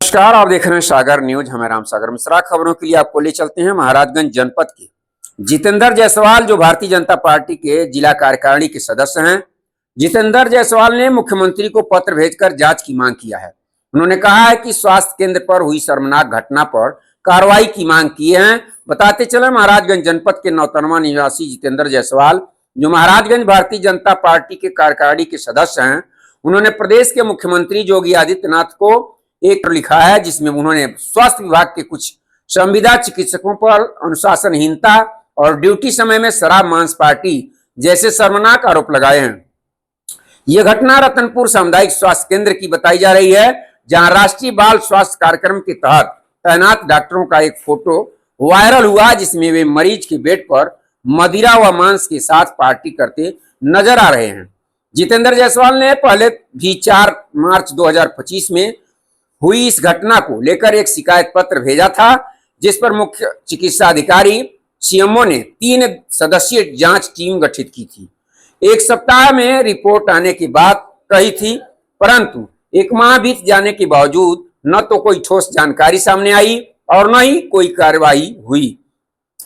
नमस्कार, आप देख रहे हैं सागर न्यूज। हमें राम सागर मिश्रा। खबरों के लिए आपको ले चलते हैं महाराजगंज जनपद के जितेंद्र जायसवाल, जो भारतीय जनता पार्टी के जिला कार्यकारिणी के सदस्य हैं। जितेंद्र जायसवाल ने मुख्यमंत्री को पत्र भेजकर जांच की मांग किया है। उन्होंने कहा है कि स्वास्थ्य केंद्र पर हुई शर्मनाक घटना पर कार्रवाई की मांग की है। बताते चले, महाराजगंज जनपद के नौतनवा निवासी जितेंद्र जायसवाल, जो महाराजगंज भारतीय जनता पार्टी के कार्यकारिणी के सदस्य हैं, उन्होंने प्रदेश के मुख्यमंत्री योगी आदित्यनाथ को एक लिखा है, जिसमें उन्होंने स्वास्थ्य विभाग के कुछ संविदा चिकित्सकों पर अनुशासनहीनता और ड्यूटी समय में शराब मांस पार्टी जैसे शर्मनाक आरोप लगाए हैं। यह घटना रतनपुर सामुदायिक स्वास्थ्य केंद्र की बताई जा रही है, जहां राष्ट्रीय बाल स्वास्थ्य कार्यक्रम के तहत तैनात डॉक्टरों का एक फोटो वायरल हुआ, जिसमें वे मरीज के बेड पर मदिरा व मांस के साथ पार्टी करते नजर आ रहे हैं। जितेंद्र जायसवाल ने पहले भी 4 मार्च 2025 में हुई इस घटना को लेकर एक शिकायत पत्र भेजा था, जिस पर मुख्य चिकित्सा अधिकारी सीएमओ ने 3 सदस्यीय जांच टीम गठित की थी। 1 सप्ताह में रिपोर्ट आने की बात कही थी, परंतु 1 माह बीत जाने के बावजूद न तो कोई ठोस जानकारी सामने आई और न ही कोई कार्रवाई हुई।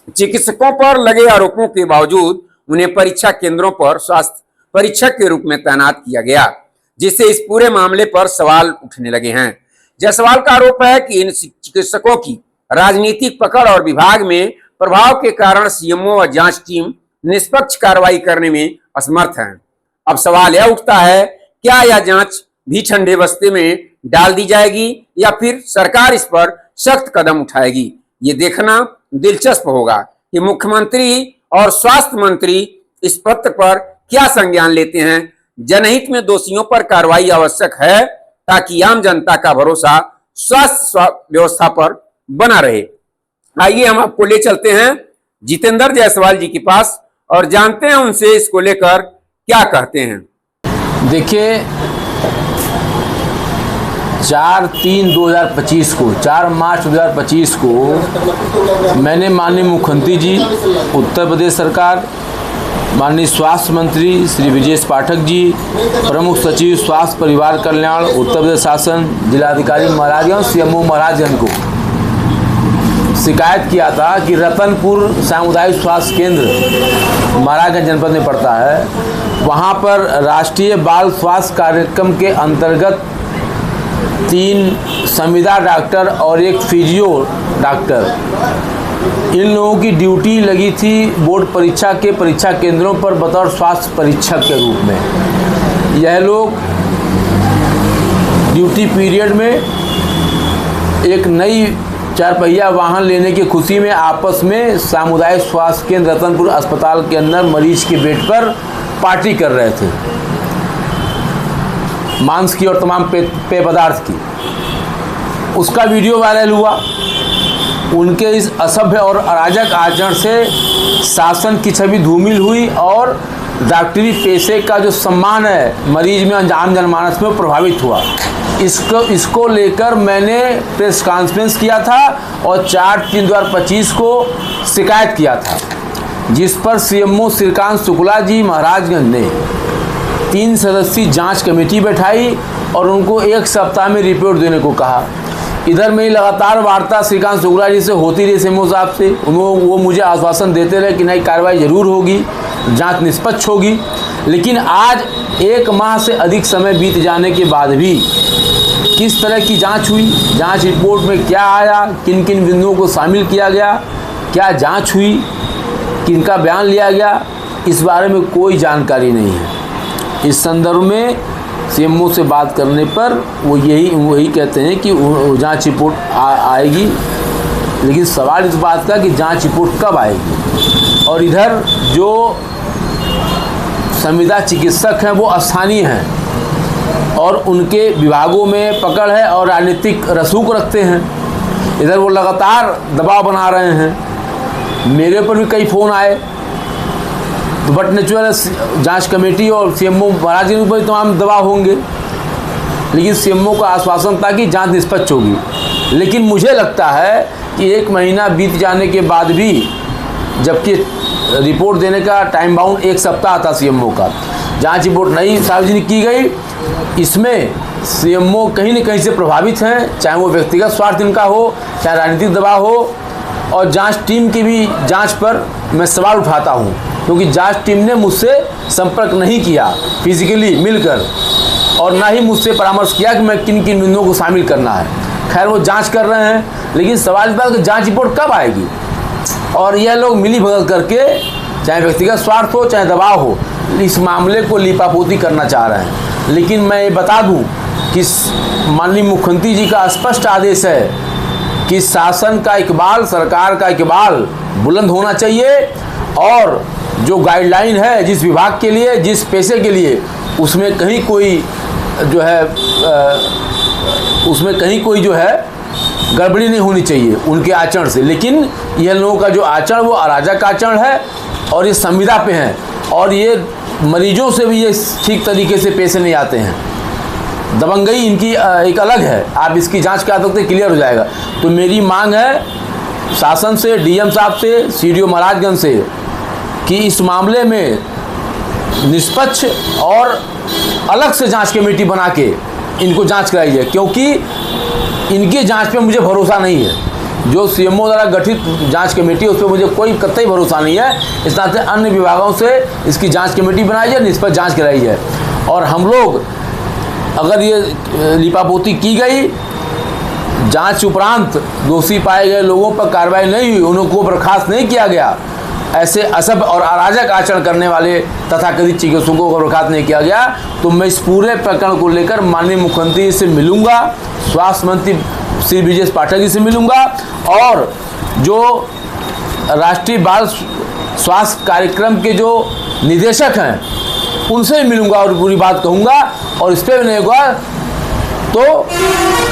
चिकित्सकों पर लगे आरोपों के बावजूद उन्हें परीक्षा केंद्रों पर स्वास्थ्य परीक्षक के रूप में तैनात किया गया, जिससे इस पूरे मामले पर सवाल उठने लगे हैं। जायसवाल का आरोप है कि इन चिकित्सकों की राजनीतिक पकड़ और विभाग में प्रभाव के कारण सीएमओ व जांच टीम निष्पक्ष कार्रवाई करने में असमर्थ हैं। अब सवाल यह उठता है, क्या यह जांच भी ठंडे बस्ते में डाल दी जाएगी या फिर सरकार इस पर सख्त कदम उठाएगी? ये देखना दिलचस्प होगा कि मुख्यमंत्री और स्वास्थ्य मंत्री इस पत्र पर क्या संज्ञान लेते हैं। जनहित में दोषियों पर कार्रवाई आवश्यक है, ताकि आम जनता का भरोसा स्वास्थ्य व्यवस्था पर बना रहे। आइए हम आपको ले चलते हैं जितेंद्र जायसवाल जी के पास और जानते हैं उनसे इसको लेकर क्या कहते हैं। देखिए, 4/3/2025 को 4 मार्च 2025 को मैंने माननीय मुख्यमंत्री जी, उत्तर प्रदेश सरकार, माननीय स्वास्थ्य मंत्री श्री विजेश पाठक जी, प्रमुख सचिव स्वास्थ्य परिवार कल्याण उत्तर प्रदेश शासन, जिलाधिकारी महाराजगंज, सीएमओ महाराजगंज को शिकायत किया था कि रतनपुर सामुदायिक स्वास्थ्य केंद्र महाराजगंज जनपद में पड़ता है, वहां पर राष्ट्रीय बाल स्वास्थ्य कार्यक्रम के अंतर्गत 3 संविदा डॉक्टर और 1 फिजियो डॉक्टर, इन लोगों की ड्यूटी लगी थी बोर्ड परीक्षा के परीक्षा केंद्रों पर बतौर स्वास्थ्य परीक्षक के रूप में। यह लोग ड्यूटी पीरियड में एक नई 4 पहिया वाहन लेने की खुशी में आपस में सामुदायिक स्वास्थ्य केंद्र रतनपुर अस्पताल के अंदर मरीज के बेड पर पार्टी कर रहे थे, मांस की और तमाम पेय पदार्थ की। उसका वीडियो वायरल हुआ। उनके इस असभ्य और अराजक आचरण से शासन की छवि धूमिल हुई और डॉक्टरी पेशे का जो सम्मान है मरीज में, आम जनमानस में प्रभावित हुआ। इसको लेकर मैंने प्रेस कॉन्फ्रेंस किया था और 4/3/2025 को शिकायत किया था, जिस पर सीएमओ श्रीकांत शुक्ला जी महाराजगंज ने 3 सदस्यीय जांच कमेटी बैठाई और उनको 1 सप्ताह में रिपोर्ट देने को कहा। इधर मेरी लगातार वार्ता श्रीकांत शुक्ला जी से होती रही, सीएमओ साहब से। वो मुझे आश्वासन देते रहे कि नहीं, कार्रवाई जरूर होगी, जांच निष्पक्ष होगी। लेकिन आज 1 माह से अधिक समय बीत जाने के बाद भी किस तरह की जांच हुई, जांच रिपोर्ट में क्या आया, किन किन बिंदुओं को शामिल किया गया, क्या जांच हुई, किनका बयान लिया गया, इस बारे में कोई जानकारी नहीं है। इस संदर्भ में सीएमओ से बात करने पर वो वही कहते हैं कि जांच रिपोर्ट आएगी, लेकिन सवाल इस बात का कि जांच रिपोर्ट कब आएगी। और इधर जो संविदा चिकित्सक हैं वो स्थानीय हैं और उनके विभागों में पकड़ है और राजनीतिक रसूख रखते हैं। इधर वो लगातार दबाव बना रहे हैं। मेरे पर भी कई फ़ोन आए, तो बट नेचुरल जांच कमेटी और सीएमओ महाराज के ऊपर तमाम दबाव होंगे, लेकिन सीएमओ का आश्वासन था कि जांच निष्पक्ष होगी। लेकिन मुझे लगता है कि 1 महीना बीत जाने के बाद भी, जबकि रिपोर्ट देने का टाइम बाउंड 1 सप्ताह था सीएमओ का, जांच रिपोर्ट नहीं सार्वजनिक की गई, इसमें सीएमओ कहीं न कहीं से प्रभावित हैं, चाहे वो व्यक्तिगत स्वार्थ इनका हो, चाहे राजनीतिक दबाव हो। और जांच टीम की भी जांच पर मैं सवाल उठाता हूं, क्योंकि जांच टीम ने मुझसे संपर्क नहीं किया फिजिकली मिलकर, और ना ही मुझसे परामर्श किया कि मैं किन किन बिंदुओं को शामिल करना है। खैर वो जांच कर रहे हैं, लेकिन सवाल इस बात कि जांच रिपोर्ट कब आएगी। और यह लोग मिली भगत करके, चाहे व्यक्तिगत स्वार्थ हो चाहे दबाव हो, इस मामले को लीपापोती करना चाह रहे हैं। लेकिन मैं ये बता दूं कि माननीय मुख्यमंत्री जी का स्पष्ट आदेश है कि शासन का इकबाल, सरकार का इकबाल बुलंद होना चाहिए, और जो गाइडलाइन है जिस विभाग के लिए, जिस पेशे के लिए, उसमें कहीं कोई जो है गड़बड़ी नहीं होनी चाहिए उनके आचरण से। लेकिन यह लोगों का जो आचरण वो अराजक आचरण है, और ये संविदा पे हैं, और ये मरीजों से भी ये ठीक तरीके से पेश नहीं आते हैं। दबंगई इनकी एक अलग है, आप इसकी जांच करा सकते, क्लियर हो जाएगा। तो मेरी मांग है शासन से, डीएम साहब से, सीडीओ महाराजगंज से, कि इस मामले में निष्पक्ष और अलग से जांच कमेटी बना के इनको जांच कराई जाए, क्योंकि इनकी जांच पे मुझे भरोसा नहीं है। जो सीएमओ द्वारा गठित जांच कमेटी है उस पर मुझे कोई कतई भरोसा नहीं है। इस नाते अन्य विभागों से इसकी जांच कमेटी बनाई जाए, निष्पक्ष जांच कराई जाए। और हम लोग, अगर ये लीपापोती की गई, जांच उपरांत दोषी पाए गए लोगों पर कार्रवाई नहीं हुई, उनको बर्खास्त नहीं किया गया, ऐसे असभ्य और अराजक आचरण करने वाले तथाकथित चिकित्सकों को बर्खास्त नहीं किया गया, तो मैं इस पूरे प्रकरण को लेकर माननीय मुख्यमंत्री से मिलूंगा, स्वास्थ्य मंत्री श्री ब्रजेश पाठक जी से मिलूंगा, और जो राष्ट्रीय बाल स्वास्थ्य कार्यक्रम के जो निदेशक हैं उनसे भी मिलूंगा और पूरी बात कहूँगा। और इस पर नहीं हुआ तो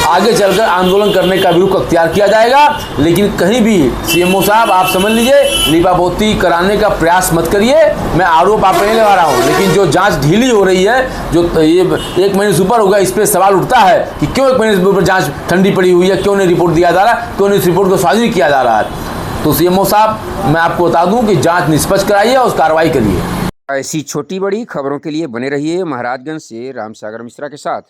आगे चलकर आंदोलन करने का भी रुख अख्तियार किया जाएगा। लेकिन कहीं भी सीएमओ साहब आप समझ लीजिए, लीपापोती कराने का प्रयास मत करिए। मैं आरोप आप नहीं लगा रहा हूँ, लेकिन जो जांच ढीली हो रही है, जो ये 1 महीने से ऊपर होगा, इस पर सवाल उठता है कि क्यों 1 महीने से ऊपर जांच ठंडी पड़ी हुई है, क्यों नहीं रिपोर्ट दिया जा रहा, क्यों नहीं इस रिपोर्ट को सार्वजनिक किया जा रहा है। तो सीएमओ साहब, मैं आपको बता दूँ कि जाँच निष्पक्ष कराइए और कार्रवाई करिए। ऐसी छोटी बड़ी खबरों के लिए बने रहिए महाराजगंज से राम सागर मिश्रा के साथ।